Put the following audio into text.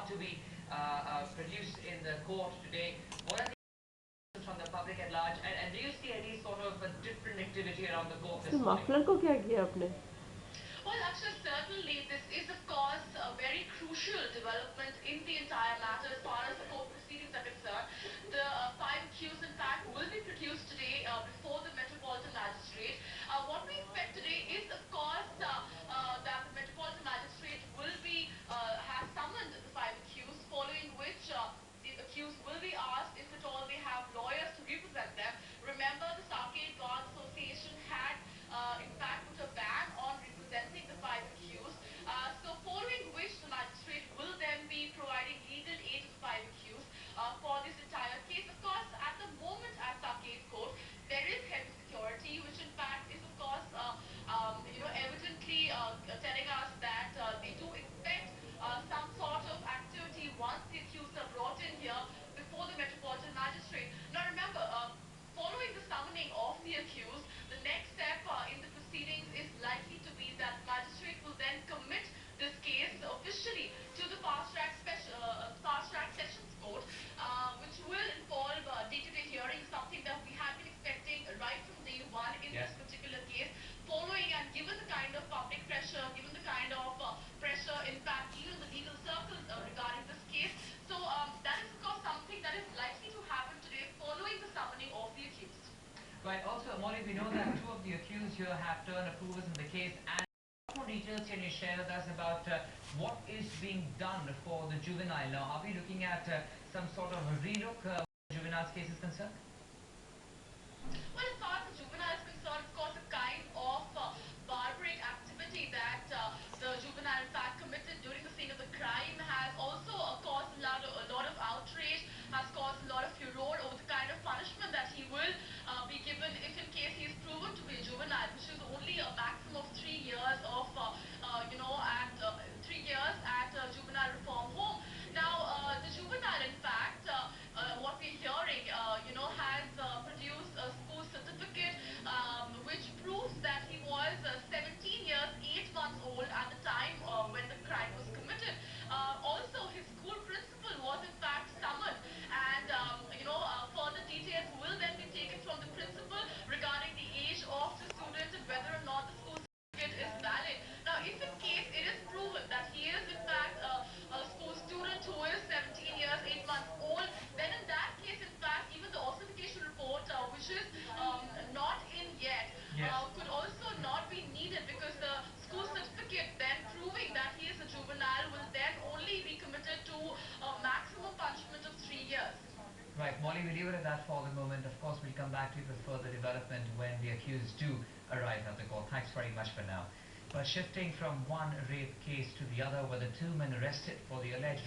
to be produced in the court today. What are the reactions from the public at large, and do you see any sort of a different activity around the court this morning? Muffler को क्या किया आपने? Well, actually, certainly this is, of course, a very crucial development in the entire matter as far as the court proceedings are concerned. The five accused, in fact, will be produced today before the Metropolitan Magistrate. What we expect today is, of course, that the Metropolitan Magistrate will be have summoned the five accused, following which the accused will be asked if at all they have lawyers to represent them. Remember, the Sarkate Bar Association had, in fact, put a ban on representing the five accused. So following which the magistrate will then be providing legal aid to the five accused for this entire case. Of course, at the moment at Sarkate Court, there is heavy security, which in fact is, of course, evidently telling us that they do expect some sort of activity once the accused are brought in here before the Metropolitan Magistrate. Now remember, following the summoning of the accused, the next step in the proceedings is likely to be that the magistrate will then commit this case officially to the fast-track sessions court, which will involve day-to-day hearings, something that we have been expecting right from day one in this particular case. Following and given the kind of public pressure, given the kind of pressure, in fact, even the legal circles regarding this case. So that is, of course, something that is likely to happen today following the summoning of the accused. Right. Also, Molly, we know that two of the accused here have turned approvers in the case. And what more details can you share with us about what is being done for the juvenile? Now, are we looking at some sort of a relook where the juvenile's case is concerned? Well, as far as the juvenile is concerned, of course, a kind of barbaric activity that the juvenile, in fact, committed during the scene of the crime has also caused a lot of outrage, has caused a lot of furore over the kind of punishment that he will be given if in case he is proven to be a juvenile, which is only a maximum of 3 years of, 3 years at juvenile reform home. Now, the juvenile, in fact, what we're hearing, has produced a school certificate which proves that he was 17 years, 8 months old at the time when the crime was committed. Also, his school principal was, in fact, summoned, and, further details will then be taken from the principal regarding the age of the student and whether or not the school certificate is valid. Now, if in case it is proven that he is, in fact, a school student who is 17 years, 8 months old, then in that case, in fact, even the authentication report, which is not in yet, could also not be needed, because the school certificate then proving that he is a juvenile will then only be committed to a maximum punishment of 3 years. Right, Molly, we'll leave it at that for the moment. Of course, we'll come back to you with further development when the accused do arrive at the court. Thanks very much for now. But shifting from one rape case to the other, where the two men arrested for the alleged